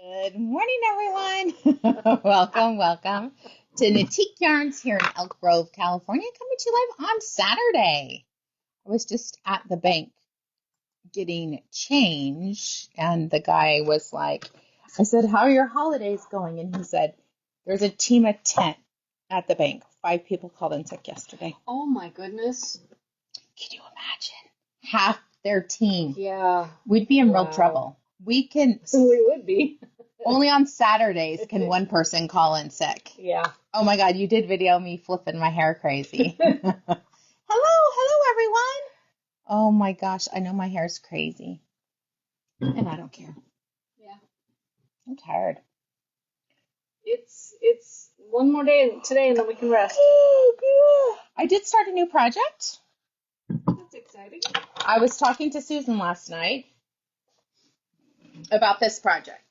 Good morning, everyone. welcome to Natique Yarns here in Elk Grove, California, coming to you live on Saturday. I was just at the bank getting change, and the guy was like, I said, how are your holidays going? And he said, there's a team of 10 at the bank. 5 people called in sick yesterday. Oh, my goodness. Can you imagine? Half their team. Yeah. We'd be in real trouble. We would be. Only on Saturdays can one person call in sick. Yeah. Oh my God, you did video me flipping my hair crazy. Hello everyone. Oh my gosh, I know my hair's crazy. And I don't care. Yeah. I'm tired. It's one more day today and then we can rest. I did start a new project. That's exciting. I was talking to Susan last night about this project.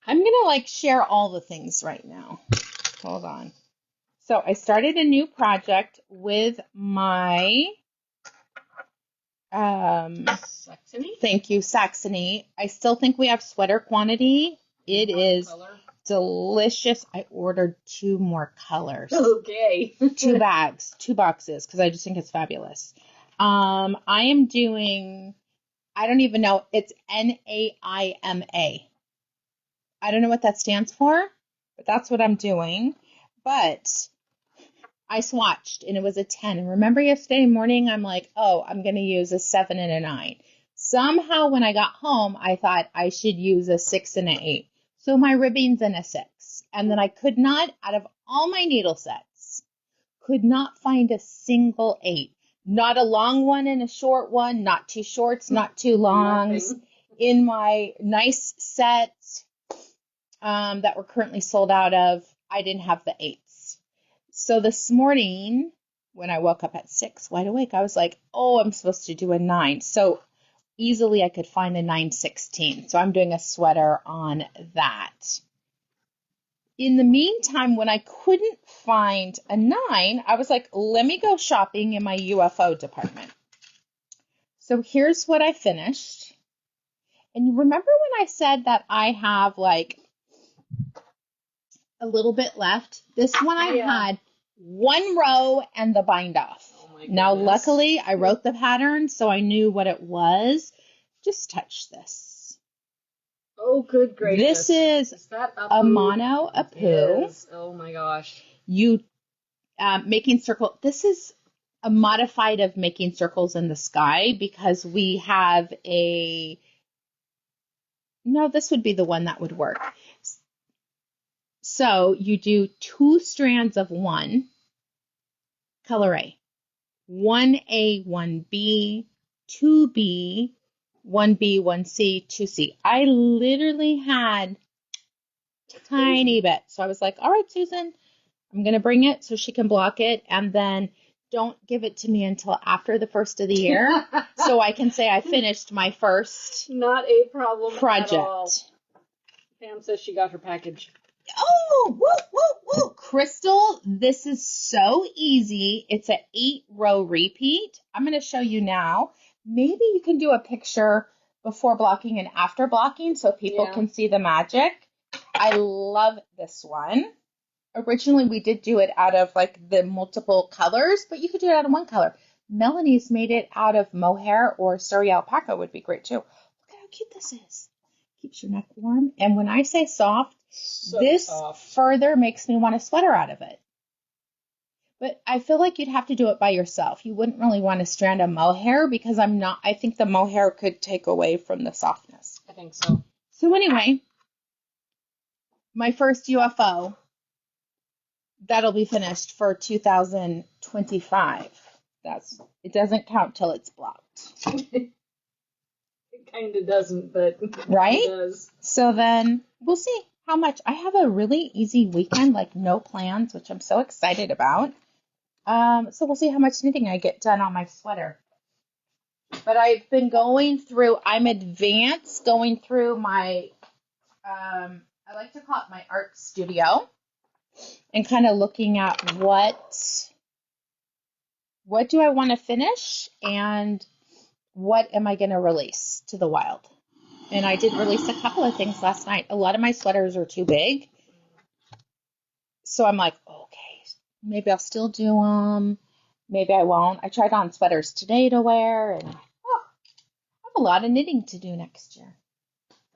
I'm going to share all the things right now. Hold on. So I started a new project with my, Saxony? Thank you, Saxony. I still think we have sweater quantity. It is delicious. I ordered 2 more colors. Okay. 2 bags, 2 boxes, because I just think it's fabulous. I am doing, I don't even know, it's NAIMA. I don't know what that stands for, but that's what I'm doing. But I swatched, and it was a 10. And remember yesterday morning, I'm like, oh, I'm going to use a 7 and a 9. Somehow when I got home, I thought I should use a 6 and an 8. So my ribbing's in a 6. And then I could not, out of all my needle sets, could not find a single 8. Not a long one and a short one, not 2 shorts, not 2 longs. Nothing. In my nice set that we're currently sold out of, I didn't have the 8s. So this morning, when I woke up at 6 wide awake, I was like, oh, I'm supposed to do a 9. So easily I could find a 9/16. So I'm doing a sweater on that. In the meantime, when I couldn't find a 9, I was like, let me go shopping in my UFO department. So here's what I finished. And you remember when I said that I have a little bit left? This one I had 1 row and the bind off. Oh my Now, goodness. luckily, I wrote the pattern, so I knew what it was. Just touch this. Oh, good gracious. This is that a mono Apu. Yes. Oh my gosh. You making circle. This is a modified of making circles in the sky because we have a. No, this would be the one that would work. So you do 2 strands of 1, color A, 1A, 1B, 2B, 1B, 1C, 2C. I literally had a tiny bit. So I was like, all right, Susan, I'm going to bring it so she can block it. And then don't give it to me until after the first of the year so I can say I finished my first Not a problem project. At all. Pam says she got her package. Oh, woo. Crystal, this is so easy. It's an 8-row repeat. I'm going to show you now. Maybe you can do a picture before blocking and after blocking so people can see the magic. I love this one. Originally, we did do it out of the multiple colors, but you could do it out of 1 color. Melanie's made it out of mohair or Surrey alpaca would be great too. Look at how cute this is. Keeps your neck warm. And when I say soft, this further makes me want a sweater out of it. But I feel like you'd have to do it by yourself. You wouldn't really want a strand of mohair because I think the mohair could take away from the softness. I think so. So anyway, my first UFO, that'll be finished for 2025. It doesn't count till it's blocked. It kind of doesn't, but right? It does. So then we'll see how much. I have a really easy weekend, no plans, which I'm so excited about. So we'll see how much knitting I get done on my sweater. But I've been I'm advanced going through my, I like to call it my art studio and kind of looking at what do I want to finish and what am I going to release to the wild. And I did release a couple of things last night. A lot of my sweaters are too big. So I'm like, okay, maybe I'll still do them. Maybe I won't. I tried on sweaters today to wear, and I have a lot of knitting to do next year.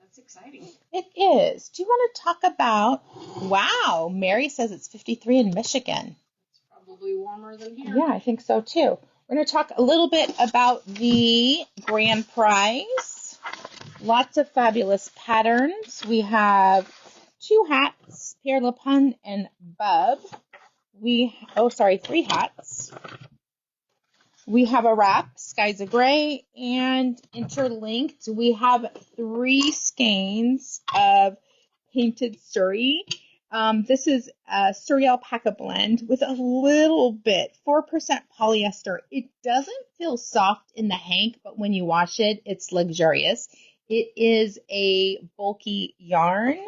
That's exciting. It is. Do you want to talk about, wow, Mary says it's 53 in Michigan. It's probably warmer than here. Yeah, I think so too. We're going to talk a little bit about the grand prize. Lots of fabulous patterns. We have 2 hats, Pierre LePun and Bub. 3 hats. We have a wrap, Skies of Gray, and interlinked, we have 3 skeins of painted Surrey. This is a Surrey alpaca blend with a little bit, 4% polyester. It doesn't feel soft in the hank, but when you wash it, it's luxurious. It is a bulky yarn,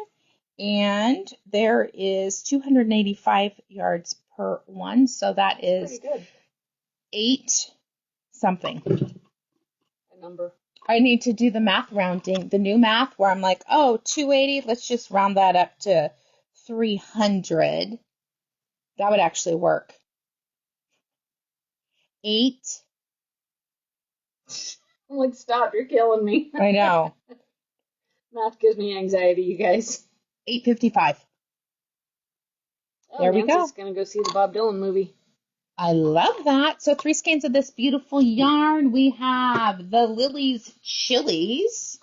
and there is 285 yards per one, so that is pretty good. 8 something. A number. I need to do the math rounding, the new math where I'm like, oh, 280, let's just round that up to 300. That would actually work. 8. I'm like, stop, you're killing me. I know. Math gives me anxiety, you guys. 855. Oh, There we go. Nancy's going to go see the Bob Dylan movie. I love that. So 3 skeins of this beautiful yarn. We have the Lily's Chilies,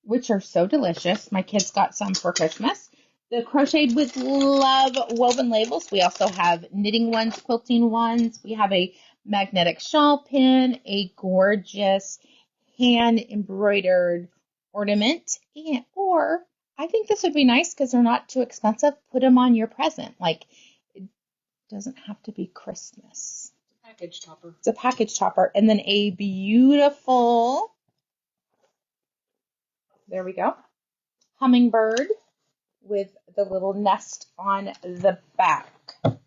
which are so delicious. My kids got some for Christmas. The Crocheted with Love woven labels. We also have knitting ones, quilting ones. We have a magnetic shawl pin, a gorgeous hand embroidered ornament, or I think this would be nice because they're not too expensive. Put them on your present. Like, it doesn't have to be Christmas. Package topper. It's a package topper. And then a beautiful, there we go, hummingbird with the little nest on the back. How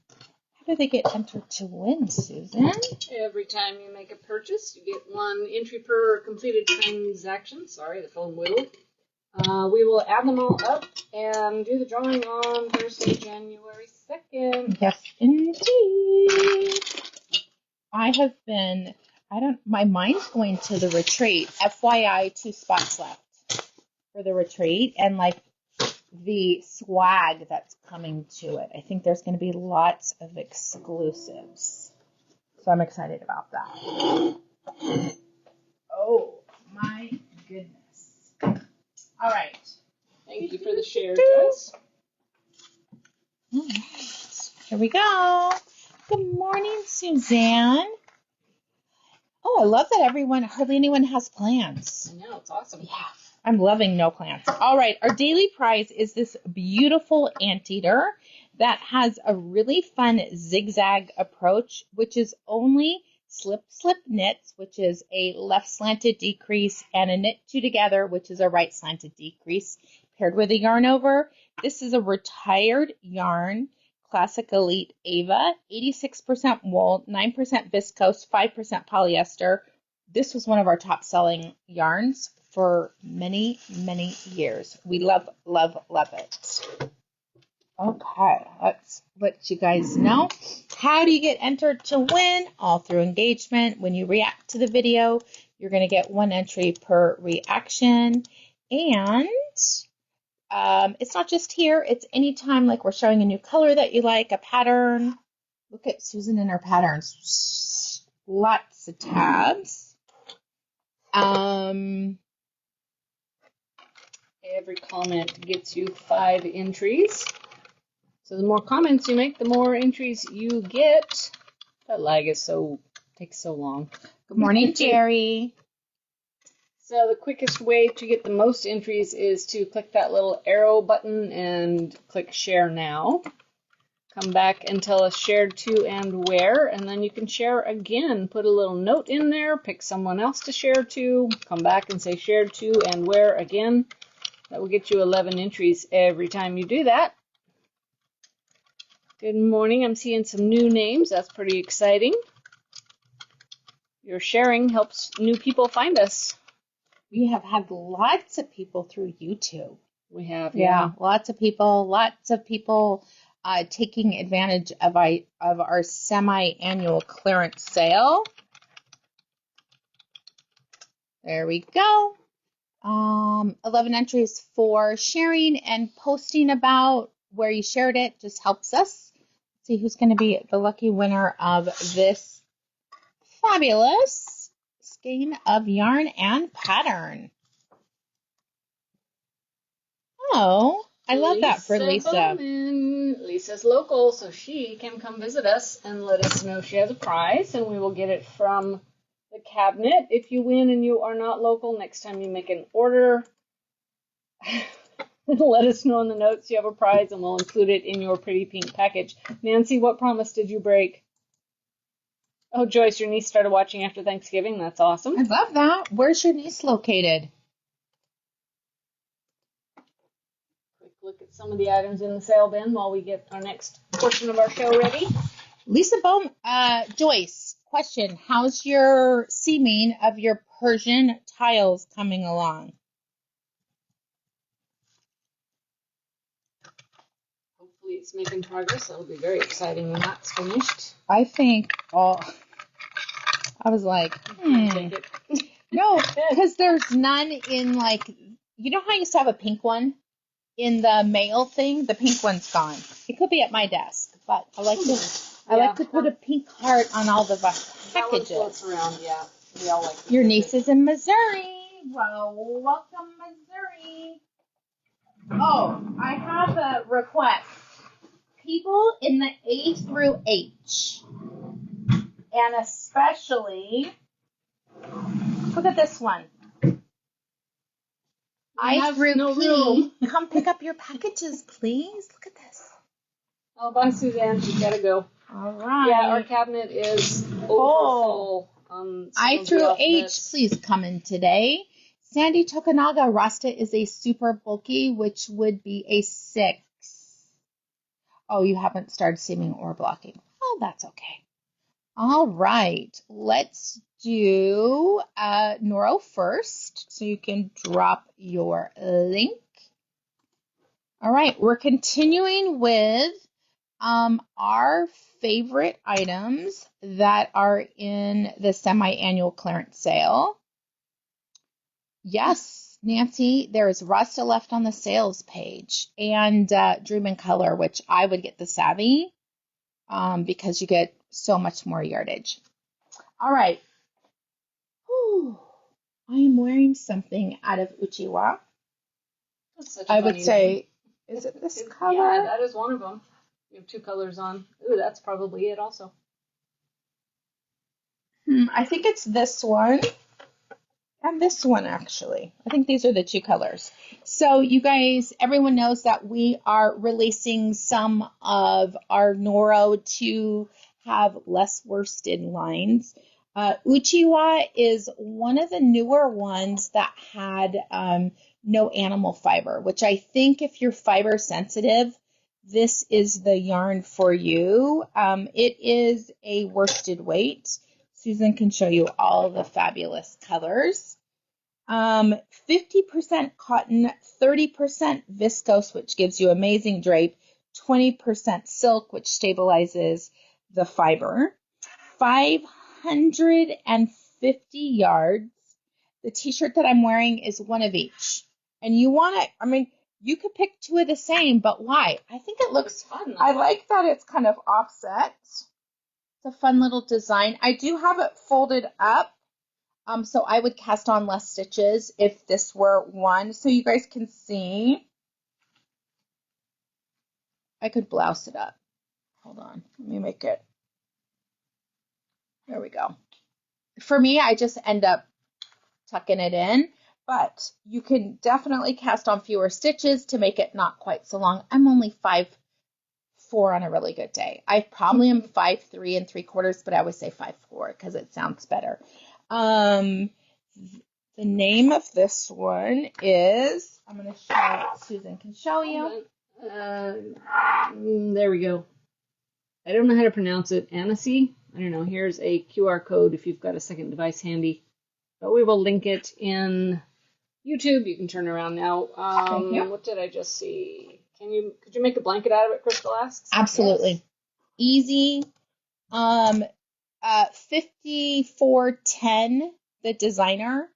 do they get entered to win, Susan? Every time you make a purchase, you get 1 entry per completed transaction. Sorry, the phone whittled. We will add them all up and do the drawing on Thursday, January 2nd. Yes, indeed. My mind's going to the retreat. FYI, 2 spots left for the retreat, and like the swag that's coming to it. I think there's going to be lots of exclusives. So I'm excited about that. Oh, my goodness. All right. Thank you for the share, Joyce. All right. Here we go. Good morning, Suzanne. Oh, I love that hardly anyone has plans. I know, it's awesome. Yeah, I'm loving no plans. All right, our daily prize is this beautiful anteater that has a really fun zigzag approach, which is only slip, slip knits, which is a left slanted decrease, and a knit 2 together, which is a right slanted decrease, paired with a yarn over. This is a retired yarn, Classic Elite Ava, 86% wool, 9% viscose, 5% polyester. This was one of our top selling yarns for many, many years. We love, love, love it. Okay, let's let you guys know. How do you get entered to win? All through engagement. When you react to the video, you're going to get 1 entry per reaction. And it's not just here. It's anytime like we're showing a new color that you like, a pattern. Look at Susan and her patterns. Lots of tabs. Every comment gets you 5 entries. So the more comments you make, the more entries you get. That lag is takes so long. Good morning, Jerry. So the quickest way to get the most entries is to click that little arrow button and click share now. Come back and tell us shared to and where, and then you can share again. Put a little note in there, pick someone else to share to, come back and say shared to and where again. That will get you 11 entries every time you do that. Good morning. I'm seeing some new names. That's pretty exciting. Your sharing helps new people find us. We have had lots of people through YouTube. We have, Yeah, lots of people taking advantage of our semi-annual clearance sale. There we go. 11 entries for sharing and posting about where you shared it. Just helps us see who's going to be the lucky winner of this fabulous skein of yarn and pattern. Oh, I love that for Lisa. Bowman. Lisa's local, so she can come visit us and let us know she has a prize, and we will get it from the cabinet. If you win and you are not local, next time you make an order, let us know in the notes you have a prize, and we'll include it in your pretty pink package. Nancy, what promise did you break? Oh, Joyce, your niece started watching after Thanksgiving. That's awesome. I love that. Where's your niece located? Quick look at some of the items in the sale bin while we get our next portion of our show ready. Lisa Bowman, Joyce, question. How's your seaming of your Persian tiles coming along? Hopefully it's making progress. That'll be very exciting when that's finished. I think I was like, no, because there's none in, like, you know how I used to have a pink one in the mail thing? The pink one's gone. It could be at my desk, but I like to put a pink heart on all the packages. That one floats around, yeah. We all like Your niece is in Missouri. Well, welcome, Missouri. Oh, I have a request. People in the A through H, and especially, look at this one. I through P, come pick up your packages, please. Look at this. Oh, bye, Suzanne. You gotta go. All right. Yeah, our cabinet is overfull. I through H, please come in today. Sandy Tokunaga, Rasta is a super bulky, which would be a 6. Oh, you haven't started seaming or blocking. Oh, that's okay. All right, let's do Noro first, so you can drop your link. All right, we're continuing with our favorite items that are in the semi-annual clearance sale. Yes, Nancy, there is Rasta left on the sales page, and Dream in Color, which I would get the Savvy because you get so much more yardage. All right. Whew. I am wearing something out of Uchiwa. I would say, is it this color? Yeah, that is one of them. You have 2 colors on. Ooh, that's probably it also. I think it's this one and this one, actually. I think these are the 2 colors. So you guys, everyone knows that we are releasing some of our Noro to have less worsted lines. Uchiwa is one of the newer ones that had no animal fiber, which I think if you're fiber sensitive, this is the yarn for you. It is a worsted weight. Susan can show you all the fabulous colors. 50% cotton, 30% viscose, which gives you amazing drape, 20% silk, which stabilizes the fiber, 550 yards. The t-shirt that I'm wearing is one of each. And you want to, I mean, you could pick 2 of the same, but why? I think it looks fun. I like that it's kind of offset. It's a fun little design. I do have it folded up. So I would cast on less stitches if this were one, so you guys can see. I could blouse it up. Hold on, let me make it. There we go. For me, I just end up tucking it in, but you can definitely cast on fewer stitches to make it not quite so long. I'm only 5'4" on a really good day. I probably am 5'3 3/4, but I always say 5'4" because it sounds better. The name of this one is, I'm going to show, Susan can show you. There we go. I don't know how to pronounce it. Anisie? I don't know. Here's a QR code if you've got a second device handy. But we will link it in YouTube, you can turn around now. Thank you. What did I just see? Could you make a blanket out of it, Crystal asks? Absolutely. Yes. Easy. 5410, the designer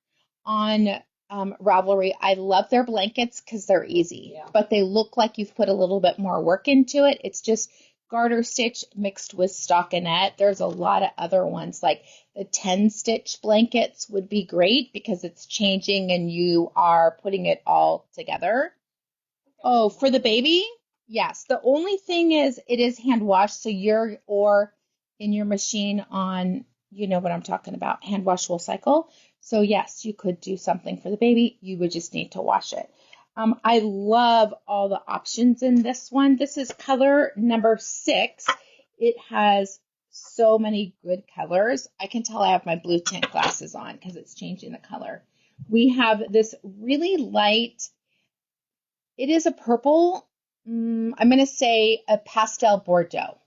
on Ravelry. I love their blankets because they're easy, Yeah. but they look like you've put a little bit more work into it. It's just garter stitch mixed with stockinette. There's a lot of other ones, like the 10 stitch blankets would be great because it's changing and you are putting it all together. Oh, for the baby? Yes. The only thing is it is hand washed, so or in your machine on, you know what I'm talking about, hand wash will cycle. So yes, you could do something for the baby. You would just need to wash it. I love all the options in this one. This is color number 6. It has so many good colors. I can tell I have my blue tint glasses on because it's changing the color. We have this really light, it is a purple, I'm going to say a pastel Bordeaux.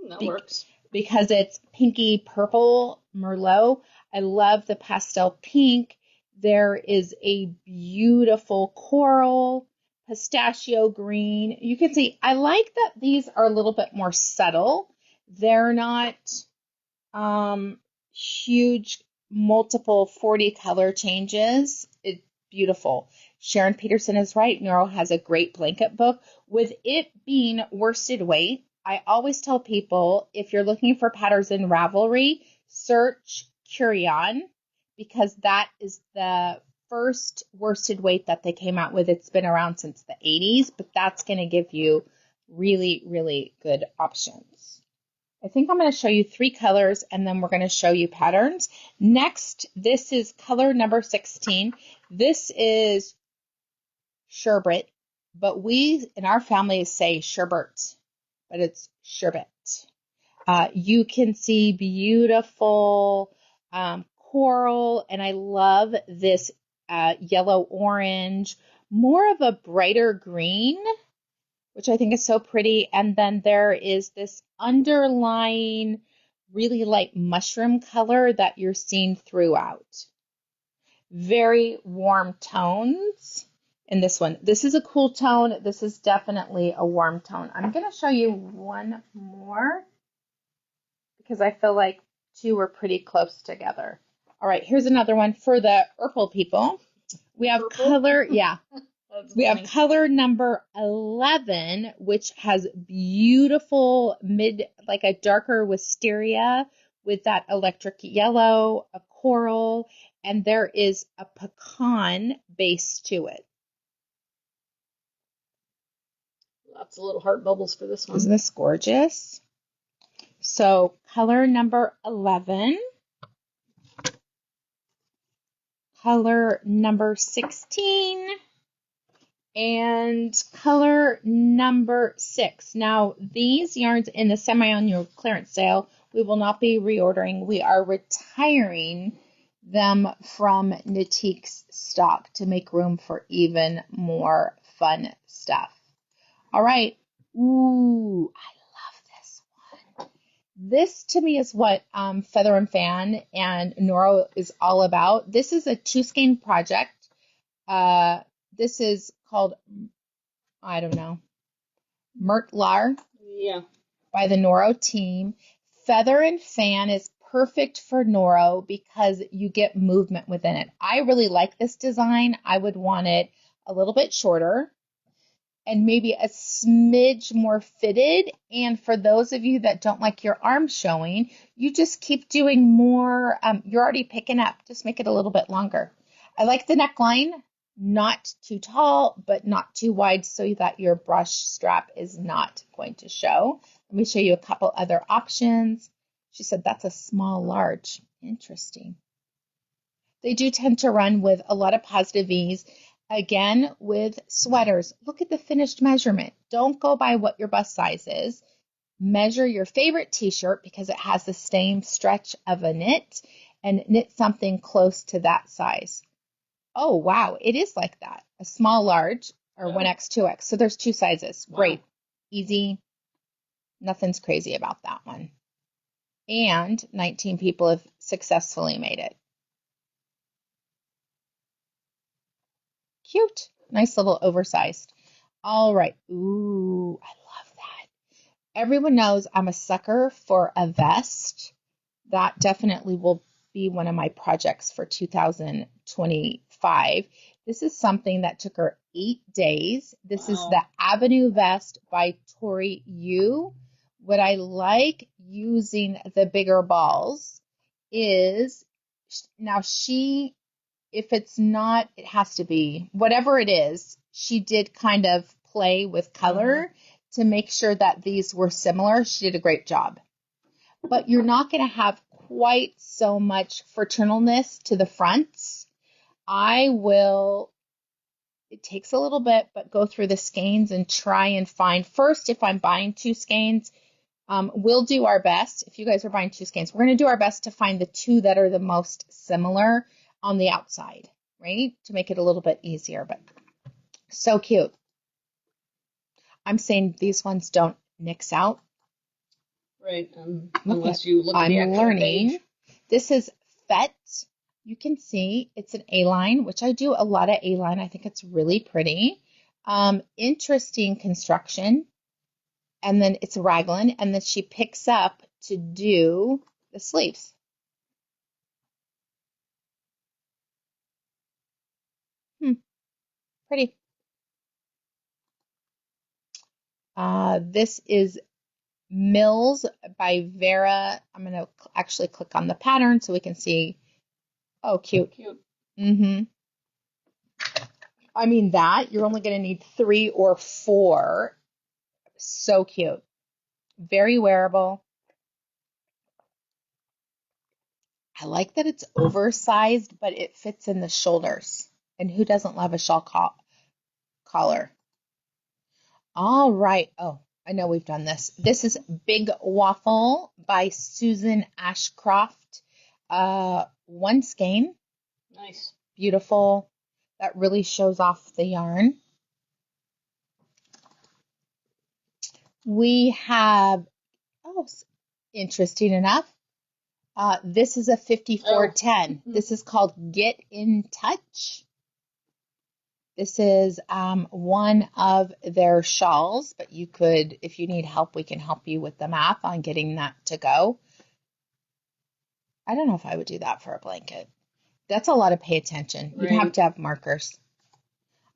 That works. Because it's pinky purple Merlot. I love the pastel pink. There is a beautiful coral, pistachio green. You can see, I like that these are a little bit more subtle. They're not huge, multiple 40 color changes. It's beautiful. Sharon Peterson is right. Noro has a great blanket book. With it being worsted weight, I always tell people, if you're looking for patterns in Ravelry, search Curion, because that is the first worsted weight that they came out with. It's been around since the 80s, but that's going to give you really, really good options. I think I'm going to show you 3 colors and then we're going to show you patterns. Next, this is color number 16. This is sherbet, but we in our family say sherbet, but it's sherbet. You can see beautiful coral, and I love this yellow orange, more of a brighter green, which I think is so pretty. And then there is this underlying really light mushroom color that you're seeing throughout. Very warm tones in this one. This is a cool tone. This is definitely a warm tone. I'm going to show you one more because I feel like 2 were pretty close together. All right, here's another one for the Urple people. We have color, yeah. We have color number 11, which has beautiful like a darker wisteria with that electric yellow, a coral, and there is a pecan base to it. Lots of little heart bubbles for this one. Isn't this gorgeous? So color number 11, color number 16, and color number 6. Now, these yarns in the semi-annual clearance sale, we will not be reordering. We are retiring them from Knitique's stock to make room for even more fun stuff. All right. Ooh, I love this one. This to me is what Feather and Fan and Noro is all about. This is a 2-skein project. This is called, I don't know, Mertlar. Yeah. By the Noro team. Feather and Fan is perfect for Noro because you get movement within it. I really like this design. I would want it a little bit shorter and maybe a smidge more fitted. And for those of you that don't like your arms showing, you just keep doing more. You're already picking up. Just make it a little bit longer. I like the neckline, not too tall, but not too wide so that your brush strap is not going to show. Let me show you a couple other options. She said that's a small, large. Interesting. They do tend to run with a lot of positive ease. Again, with sweaters, look at the finished measurement. Don't go by what your bust size is. Measure your favorite t-shirt because it has the same stretch of a knit and knit something close to that size. Oh, wow. It is like that. A small, large, or 1X, 2X. So there's 2 sizes. Wow. Great. Easy. Nothing's crazy about that one. And 19 people have successfully made it. Cute. Nice little oversized. All right. Ooh, I love that. Everyone knows I'm a sucker for a vest. That definitely will be one of my projects for 2025. This is something that took her 8 days. This is the Avenue Vest by Tori Yu. What I like using the bigger balls is now if it's not, it has to be whatever it is. She did kind of play with color to make sure that these were similar. She did a great job. But you're not going to have quite so much fraternalness to the fronts. It takes a little bit, but go through the skeins and try and find, first, if I'm buying 2 skeins, we'll do our best. If you guys are buying 2 skeins, we're going to do our best to find the 2 that are the most similar on the outside, right? To make it a little bit easier, but so cute. I'm saying these ones don't nix out. Right, unless you look at the actual learning. page. This is Fete. You can see it's an A-line, which I do a lot of A-line. I think it's really pretty. Interesting construction. And then it's raglan, and then she picks up to do the sleeves. Pretty. This is Mills by Vera. I'm going to actually click on the pattern so we can see. Oh, cute. Cute. I mean, you're only going to need 3 or 4. So cute. Very wearable. I like that it's oversized, but it fits in the shoulders. And who doesn't love a shawl collar? All right. Oh, I know we've done this. This is Big Waffle by Susan Ashcroft. 1 skein. Nice. Beautiful. That really shows off the yarn. We have, interesting enough, this is a 5410. This is called Get in Touch. This is one of their shawls, but you could, if you need help, we can help you with the math on getting that to go. I don't know if I would do that for a blanket. That's a lot of pay attention. You'd have to have markers.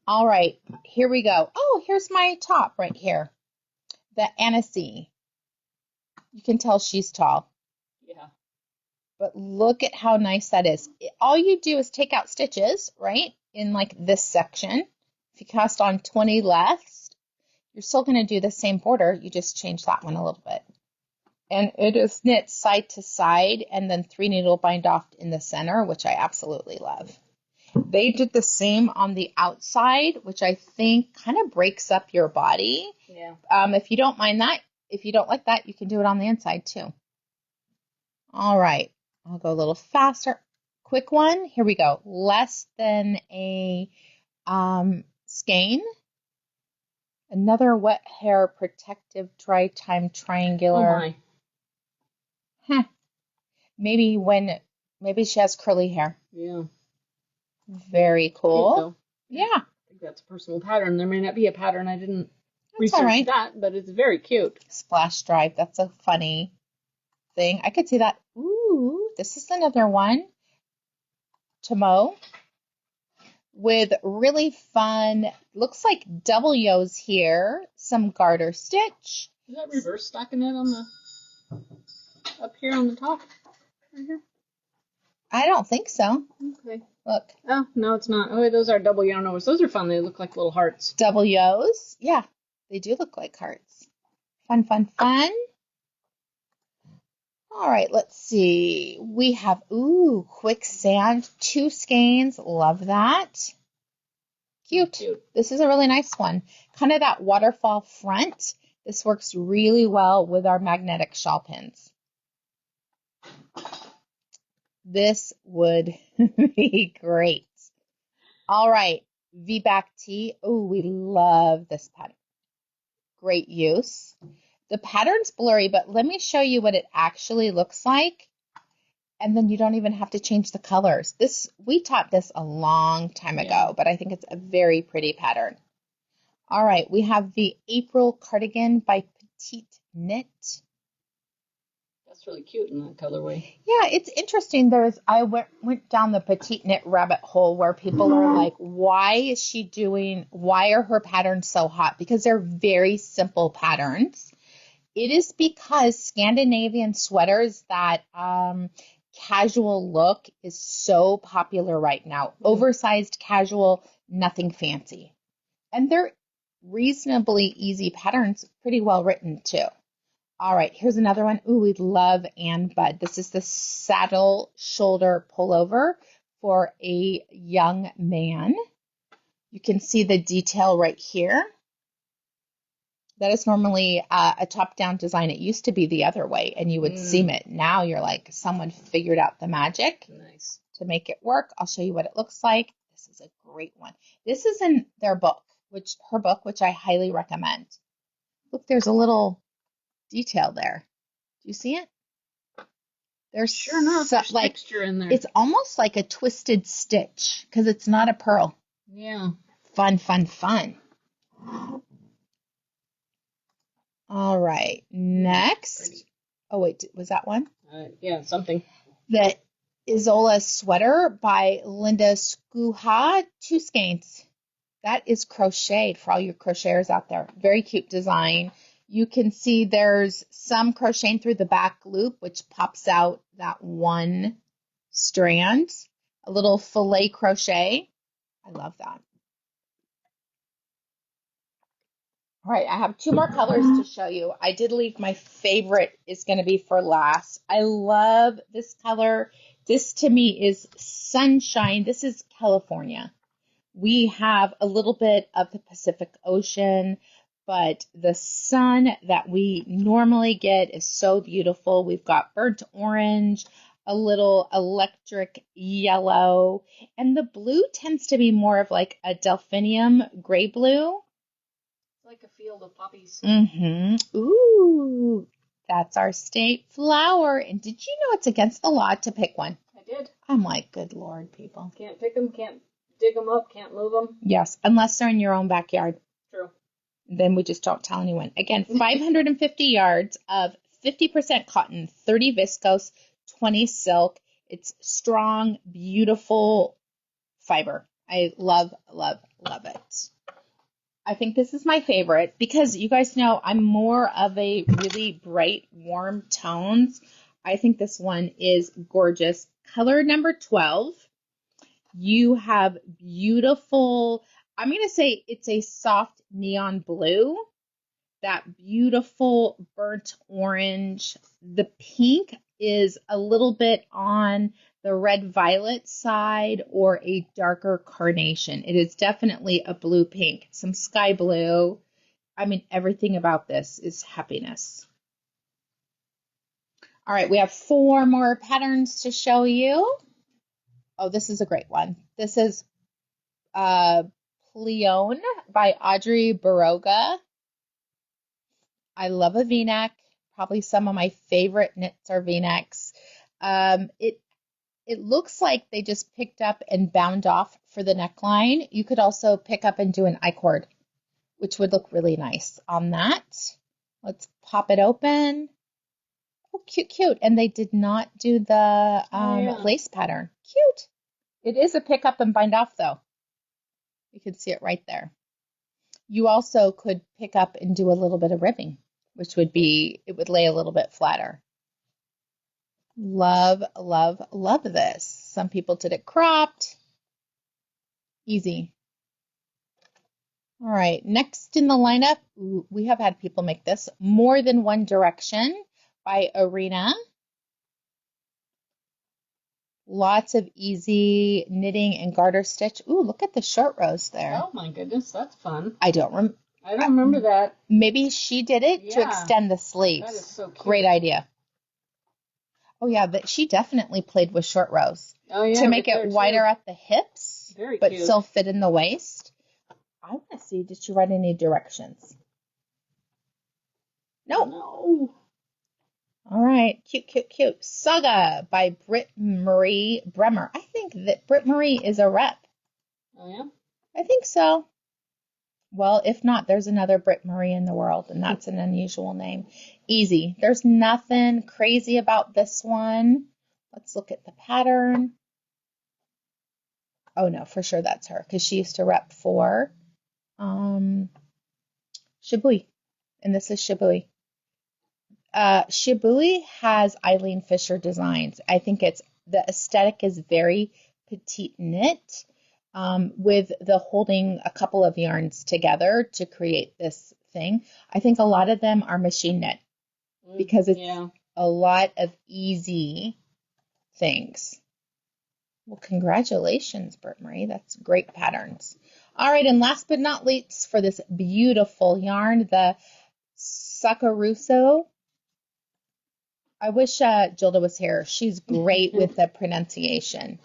All right, here we go. Oh, here's my top right here. The Anisie. You can tell she's tall. Yeah. But look at how nice that is. All you do is take out stitches, right? In like this section. If you cast on 20 left, you're still going to do the same border. You just change that one a little bit. And it is knit side to side and then 3 needle bind off in the center, which I absolutely love. They did the same on the outside, which I think kind of breaks up your body. Yeah. If you don't mind that, if you don't like that, you can do it on the inside too. All right. I'll go a little faster. Quick one. Here we go. Less than a skein. Another wet hair protective dry time triangular. Oh my. Maybe she has curly hair. Yeah. Very cool. Cute, yeah. I think that's a personal pattern. There may not be a pattern. I didn't That's research that, but it's very cute. Splash stripe. That's a funny thing. I could see that. Ooh, this is another one. Tomo. With really fun, looks like double yos here. Some garter stitch. Is that reverse stockinette on the up here on the top? Right here? I don't think so. Okay. Look. Oh, no, it's not. Oh, those are double yarn overs. Those are fun. They look like little hearts. Double yos. Yeah, they do look like hearts. Fun, fun, fun. All right, let's see. We have, quicksand, 2 skeins. Love that. Cute. This is a really nice one. Kind of that waterfall front. This works really well with our magnetic shawl pins. This would be great. All right, V-back tee. Oh, we love this pattern. Great use. The pattern's blurry, but let me show you what it actually looks like. And then you don't even have to change the colors. We taught this a long time ago, but I think it's a very pretty pattern. All right, we have the April cardigan by Petite Knit. That's really cute in that colorway. Yeah, it's interesting. I went down the Petite Knit rabbit hole where people are like, why are her patterns so hot? Because they're very simple patterns. It is because Scandinavian sweaters, that casual look is so popular right now. Oversized, casual, nothing fancy. And they're reasonably easy patterns, pretty well written too. All right, here's another one. Ooh, we love Ann Bud. This is the saddle shoulder pullover for a young man. You can see the detail right here. That is normally a top-down design. It used to be the other way, and you would seam it. Now you're like, someone figured out the magic to make it work. I'll show you what it looks like. This is a great one. This is in her book, which I highly recommend. Look, there's a little detail there. Do you see it? There's sure enough, there's texture in there. It's almost like a twisted stitch because it's not a pearl. Yeah. Fun, fun, fun. All right, next. Oh, wait, was that one? Yeah, something. The Isola sweater by Linda Skuha, 2 skeins. That is crocheted for all you crocheters out there. Very cute design. You can see there's some crocheting through the back loop, which pops out that one strand. A little filet crochet. I love that. All right, I have 2 more colors to show you. I did leave my favorite is going to be for last. I love this color. This to me is sunshine. This is California. We have a little bit of the Pacific Ocean, but the sun that we normally get is so beautiful. We've got burnt orange, a little electric yellow, and the blue tends to be more of like a delphinium gray blue. Like a field of poppies. Ooh, that's our state flower. And did you know it's against the law to pick one? I did. I'm like, good Lord, people. Can't pick them, can't dig them up, can't move them. Yes, unless they're in your own backyard. True. Then we just don't tell anyone. Again, 550 yards of 50% cotton, 30 viscose, 20 silk. It's strong, beautiful fiber. I love, love, love it. I think this is my favorite because you guys know I'm more of a really bright, warm tones. I think this one is gorgeous. Color number 12. You have beautiful, I'm going to say it's a soft neon blue. That beautiful burnt orange. The pink is a little bit on the red violet side or a darker carnation. It is definitely a blue pink, some sky blue. I mean, everything about this is happiness. All right, we have 4 more patterns to show you. Oh, this is a great one. This is Pleone by Audrey Berroco. I love a V-neck. Probably some of my favorite knits are V-necks. It looks like they just picked up and bound off for the neckline. You could also pick up and do an I-cord, which would look really nice on that. Let's pop it open. Oh, cute, cute. And they did not do the lace pattern. Cute. It is a pick up and bind off, though. You can see it right there. You also could pick up and do a little bit of ribbing, which would be, it would lay a little bit flatter. Love, love, love this. Some people did it cropped. Easy. All right, next in the lineup, we have had people make this. More Than One Direction by Arena. Lots of easy knitting and garter stitch. Ooh, look at the short rows there. Oh my goodness, that's fun. I don't remember that. Maybe she did it to extend the sleeves. That is so cute. Great idea. Oh yeah, but she definitely played with short rows. Oh yeah, to make it wider at the hips, but cute. Still fit in the waist. I want to see, did she write any directions? Nope. No. All right, cute, cute, cute. Saga by Britt Marie Bremer. I think that Britt Marie is a rep. Oh, yeah? I think so. Well, if not, there's another Britt Marie in the world, and that's an unusual name. Easy. There's nothing crazy about this one. Let's look at the pattern. Oh, no, for sure that's her, because she used to rep for Shibui, and this is Shibui. Shibui has Eileen Fisher designs. I think the aesthetic is very petite knit, with the holding a couple of yarns together to create this thing. I think a lot of them are machine knit because it's a lot of easy things. Well, congratulations, Britt Marie. That's great patterns. All right, and last but not least for this beautiful yarn, the Sakaruso. I wish Gilda was here. She's great with the pronunciation.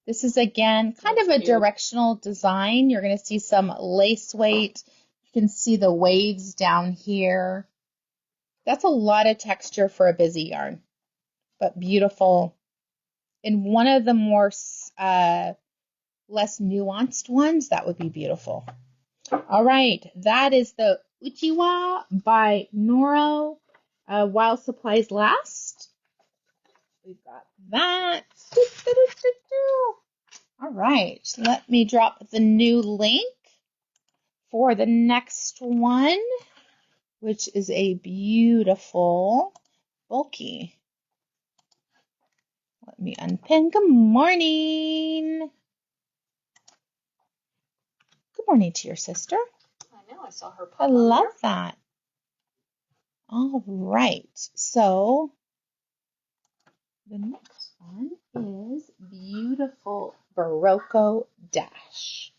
This is, again, kind of a directional design. You're going to see some lace weight. You can see the waves down here. That's a lot of texture for a busy yarn, but beautiful. In one of the more less nuanced ones, that would be beautiful. All right, that is the Uchiwa by Noro, While Supplies Last. We've got that. All right, let me drop the new link for the next one, which is a beautiful bulky. Let me unpin. Good morning. Good morning to your sister. I know, I saw her pop I love that. All right, so the next one is beautiful Berroco Dash.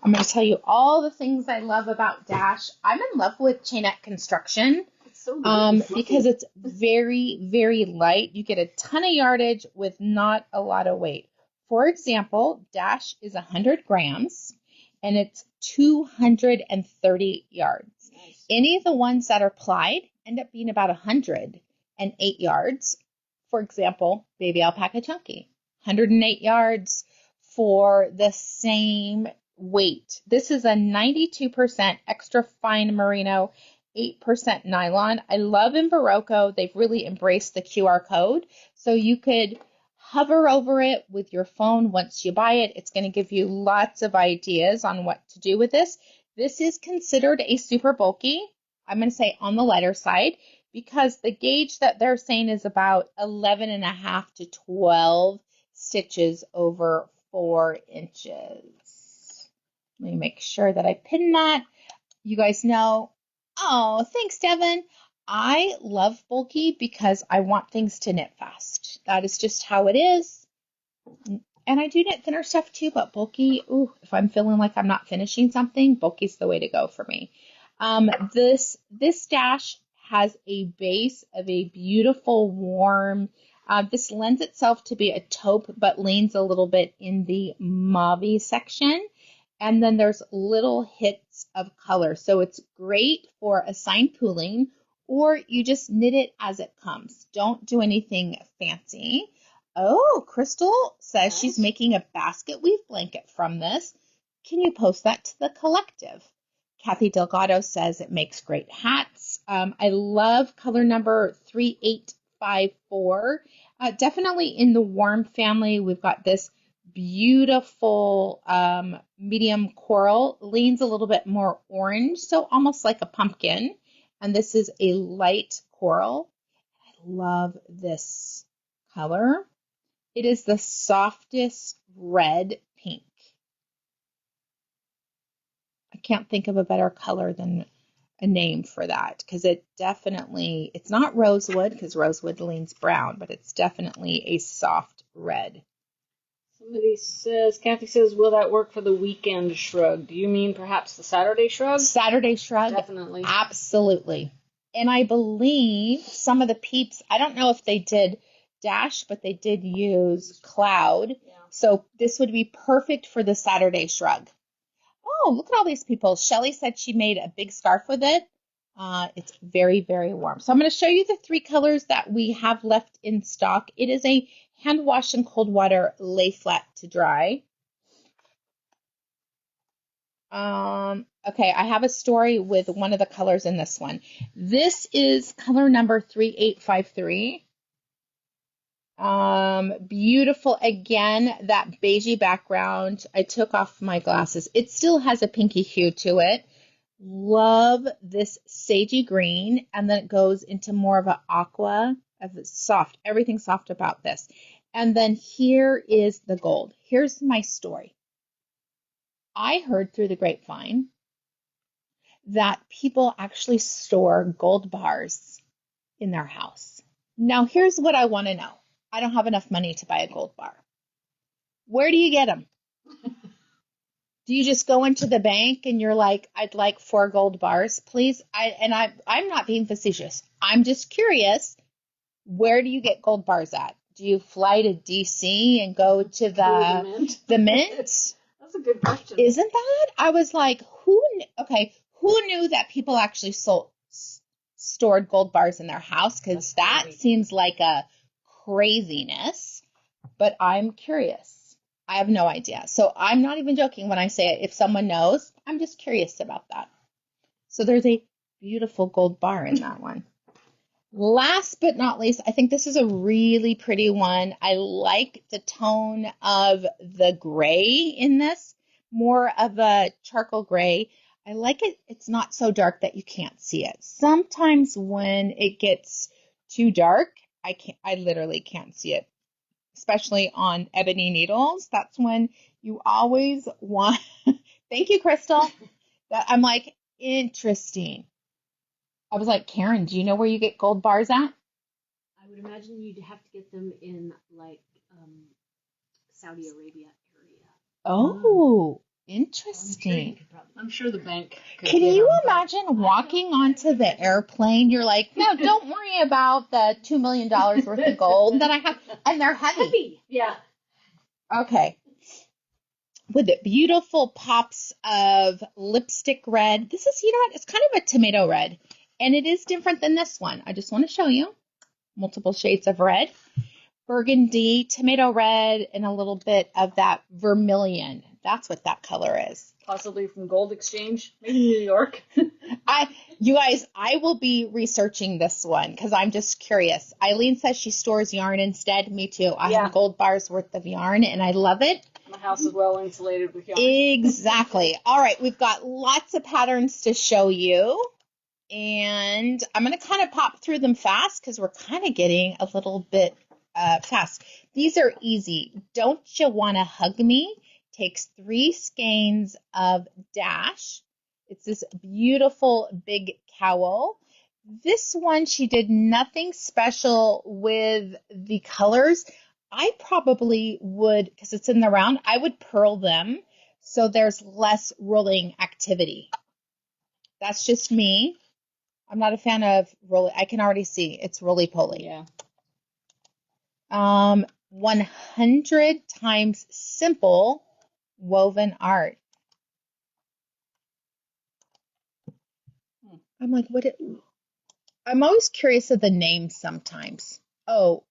I'm going to tell you all the things I love about Dash. I'm in love with chainette construction because it's very, very light. You get a ton of yardage with not a lot of weight. For example, Dash is 100 grams and it's 230 yards. Nice. Any of the ones that are plied end up being about 108 yards. For example, Baby Alpaca Chunky, 108 yards for the same weight. This is a 92% extra fine merino, 8% nylon. I love in Berroco, they've really embraced the QR code. So you could hover over it with your phone once you buy it. It's going to give you lots of ideas on what to do with this. This is considered a super bulky. I'm going to say on the lighter side because the gauge that they're saying is about 11.5 to 12 stitches over 4 inches. Let me make sure that I pin that. You guys know. Oh, thanks, Devin. I love bulky because I want things to knit fast. That is just how it is. And I do knit thinner stuff too, but bulky, ooh, if I'm feeling like I'm not finishing something, bulky's the way to go for me. This dash has a base of a beautiful warm. This lends itself to be a taupe, but leans a little bit in the mauve section. And then there's little hits of color. So it's great for assigned pooling, or you just knit it as it comes. Don't do anything fancy. Oh, Crystal says she's making a basket weave blanket from this. Can you post that to the collective? Kathy Delgado says it makes great hats. I love color number 3854. Definitely in the warm family, we've got this beautiful medium coral, leans a little bit more orange, so almost like a pumpkin. And this is a light coral. I love this color. It is the softest red pink. I can't think of a better color than a name for that because it's not rosewood because rosewood leans brown, but it's definitely a soft red. Kathy says, will that work for the weekend shrug? Do you mean perhaps the Saturday shrug? Saturday shrug? Definitely. Absolutely. And I believe some of the peeps, I don't know if they did dash, but they did use cloud. Yeah. So this would be perfect for the Saturday shrug. Oh, look at all these people. Shelly said she made a big scarf with it. It's very, very warm. So I'm going to show you the 3 colors that we have left in stock. It is a hand wash in cold water, lay flat to dry. Okay, I have a story with one of the colors in this one. This is color number 3853. Beautiful. Again, that beigey background. I took off my glasses. It still has a pinky hue to it. Love this sagey green, and then it goes into more of an aqua, of soft, everything soft about this. And then here is the gold. Here's my story. I heard through the grapevine that people actually store gold bars in their house. Now, here's what I want to know. I don't have enough money to buy a gold bar. Where do you get them? Do you just go into the bank and you're like, I'd like 4 gold bars, please? I'm not being facetious. I'm just curious. Where do you get gold bars at? Do you fly to DC and go to the mint? That's a good question. Isn't that? I was like, who knew that people actually stored gold bars in their house? Because that seems like a craziness. But I'm curious. I have no idea. So I'm not even joking when I say it. If someone knows, I'm just curious about that. So there's a beautiful gold bar in that one. Last but not least, I think this is a really pretty one. I like the tone of the gray in this, more of a charcoal gray. I like it. It's not so dark that you can't see it. Sometimes when it gets too dark, I literally can't see it. Especially on ebony needles, that's when you always want. Thank you, Crystal. I'm like, interesting. I was like, Karen, do you know where you get gold bars at? I would imagine you'd have to get them in like Saudi Arabia area. Oh, interesting. I'm sure the bank could. Can you imagine walking onto the airplane? You're like, no, don't worry about the $2 million worth of gold that I have. And they're heavy. Yeah. Okay. With the beautiful pops of lipstick red. This is, you know what? It's kind of a tomato red. And it is different than this one. I just want to show you. Multiple shades of red. Burgundy, tomato red, and a little bit of that vermilion. That's what that color is. Possibly from Gold Exchange, maybe New York. You guys, I will be researching this one because I'm just curious. Eileen says she stores yarn instead. Me too. I have gold bars worth of yarn, and I love it. My house is well insulated with yarn. Exactly. All right, we've got lots of patterns to show you. And I'm going to kind of pop through them fast because we're kind of getting a little bit fast. These are easy. Don't you want to hug me? Takes 3 skeins of dash. It's this beautiful big cowl. This one, she did nothing special with the colors. I probably would, because it's in the round, I would purl them so there's less rolling activity. That's just me. I'm not a fan of roly. I can already see it's roly-poly. Yeah. 100 times simple woven art. I'm like, I'm always curious of the names sometimes. Oh,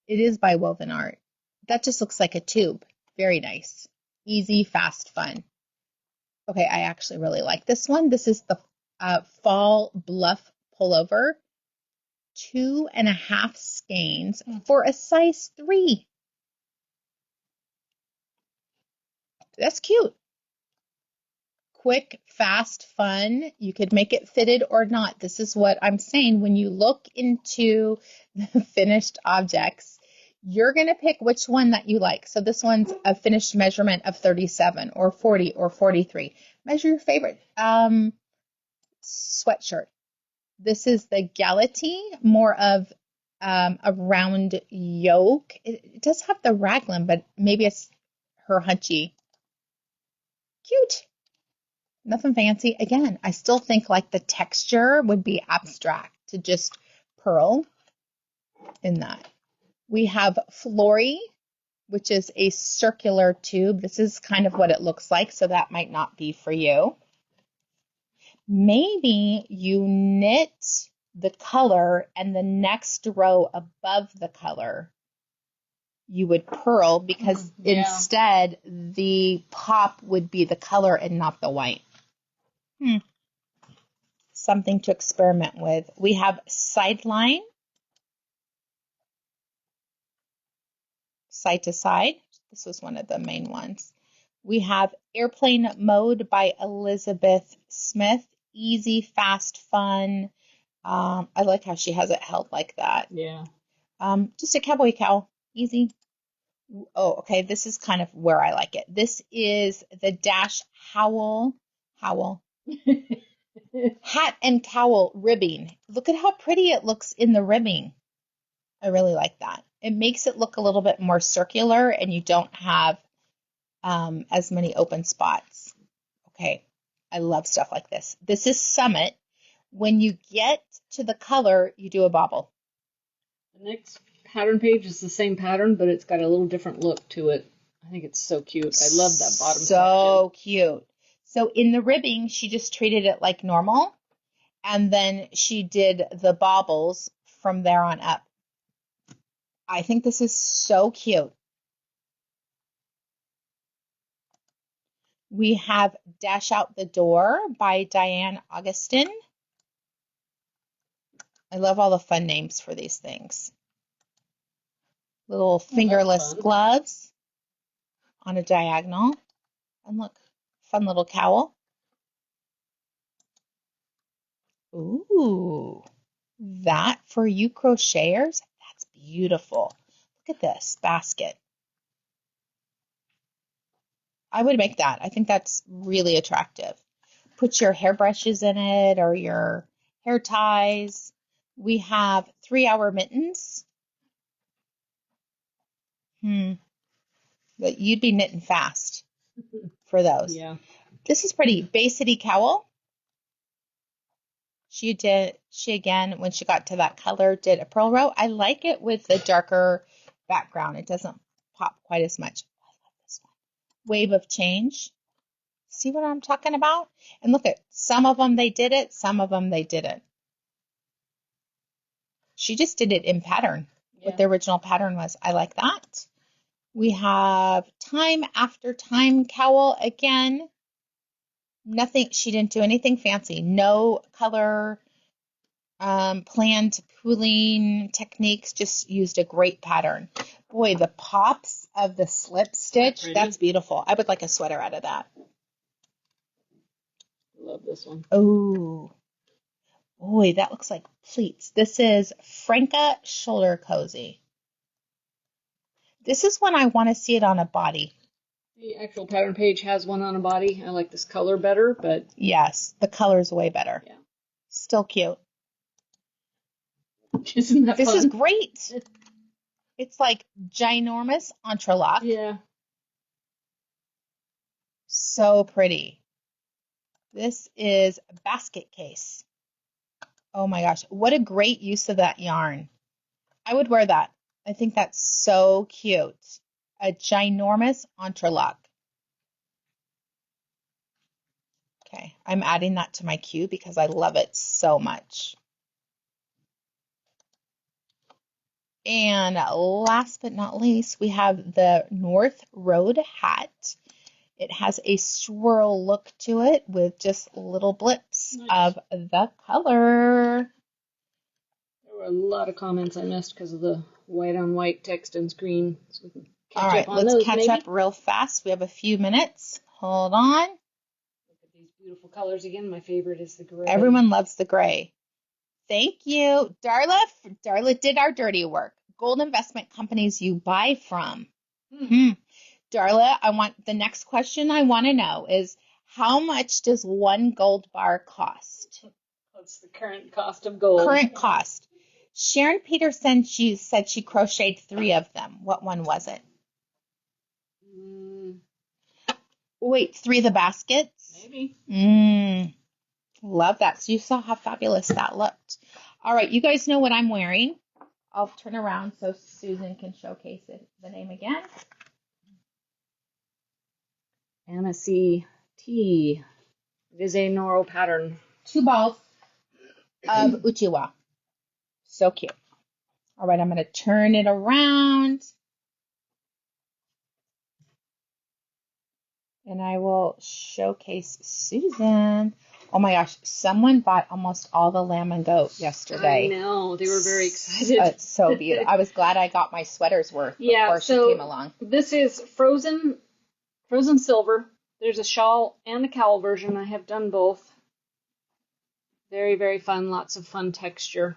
it is by Woven Art. That just looks like a tube. Very nice. Easy, fast, fun. Okay, I actually really like this one. This is the Fall Bluff Pullover. 2.5 skeins for a size 3. That's cute. Quick, fast, fun. You could make it fitted or not. This is what I'm saying. When you look into the finished objects, you're going to pick which one that you like. So this one's a finished measurement of 37 or 40 or 43. Measure your favorite sweatshirt. This is the Galatea, more of a round yoke. It does have the raglan, but maybe it's her hunchy. Cute. Nothing fancy. Again, I still think like the texture would be abstract to just purl in that. We have Flory, which is a circular tube. This is kind of what it looks like, so that might not be for you. Maybe you knit the color and the next row above the color you would purl because instead the pop would be the color and not the white. Something to experiment with. We have sideline, side to side. This was one of the main ones. We have Airplane Mode by Elizabeth Smith. Easy, fast, fun. I like how she has it held like that. Yeah. Just a cowboy cowl. Easy. Oh, okay. This is kind of where I like it. This is the Dash Howl. Hat and cowl ribbing. Look at how pretty it looks in the ribbing. I really like that. It makes it look a little bit more circular and you don't have as many open spots. Okay, I love stuff like this. This is Summit. When you get to the color, you do a bobble. The next pattern page is the same pattern, but it's got a little different look to it. I think it's so cute. I love that bottom section. So cute. So in the ribbing, she just treated it like normal, and then she did the bobbles from there on up. I think this is so cute. We have Dash Out the Door by Diane Augustin. I love all the fun names for these things. Little fingerless gloves on a diagonal. And look, fun little cowl. Ooh, that for you crocheters, that's beautiful. Look at this basket. I would make that. I think that's really attractive. Put your hairbrushes in it or your hair ties. We have 3-hour mittens. But you'd be knitting fast for those. Yeah. This is pretty. Bay City cowl. She again, when she got to that color, did a purl row. I like it with the darker background. It doesn't pop quite as much. I love this one. Wave of Change. See what I'm talking about? And look at some of them they did it, some of them they didn't. She just did it in pattern. What the original pattern was. I like that. We have Time After Time cowl again. Nothing, she didn't do anything fancy. No color planned pooling techniques, just used a great pattern. Boy, the pops of the slip stitch, that's beautiful. I would like a sweater out of that. Love this one. Oh, boy, that looks like pleats. This is Franca Shoulder Cozy. This is when I want to see it on a body. The actual pattern page has one on a body. I like this color better, but... Yes, the color's way better. Yeah. Still cute. Isn't that This fun? is great. It's like ginormous entrelac. Yeah. So pretty. This is a basket case. Oh my gosh, what a great use of that yarn. I would wear that. I think that's so cute. A ginormous entrelac. Okay, I'm adding that to my queue because I love it so much. And last but not least, we have the North Road hat. It has a swirl look to it with just little blips of the color. There were a lot of comments I missed because of the white on white text and screen. So we can catch All right, up on let's those, catch maybe. up real fast. We have a few minutes. Hold on. Look at these beautiful colors again. My favorite is the gray. Everyone loves the gray. Thank you. Darla did our dirty work. Gold investment companies you buy from. Darla, the next question I want to know is, how much does one gold bar cost? What's the current cost of gold? Current cost. Sharon Peterson, she said she crocheted 3 of them. What one was it? Wait, 3 of the baskets? Maybe. Love that. So you saw how fabulous that looked. All right, you guys know what I'm wearing. I'll turn around so Susan can showcase the name again. Anisie T. It is a Noro pattern. 2 balls of Uchiwa. So cute. All right, I'm going to turn it around. And I will showcase Susan. Oh my gosh, someone bought almost all the lamb and goat yesterday. I know, they were very excited. It's so beautiful. I was glad I got my sweater's worth before she came along. This is frozen silver. There's a shawl and a cowl version. I have done both. Very, very fun. Lots of fun texture.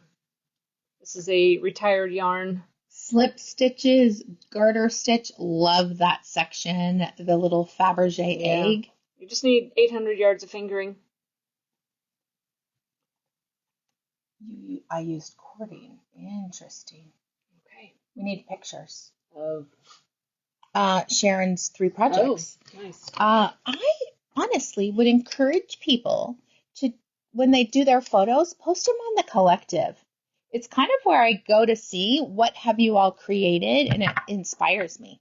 This is a retired yarn. Slip stitches, garter stitch. Love that section. The little Fabergé egg. You just need 800 yards of fingering. I used cording. Interesting. Okay. We need pictures Of Sharon's 3 projects. Oh, nice. I honestly would encourage people to, when they do their photos, post them on the collective. It's kind of where I go to see what have you all created, and it inspires me.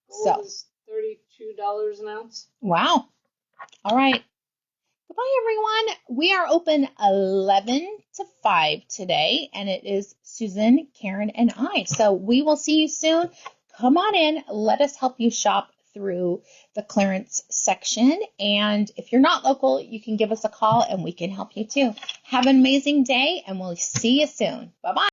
Gold is $32 an ounce. Wow. All right. Goodbye, everyone. We are open 11 to 5 today, and it is Susan, Karen, and I. So we will see you soon. Come on in. Let us help you shop through the clearance section. And if you're not local, you can give us a call, and we can help you too. Have an amazing day, and we'll see you soon. Bye-bye.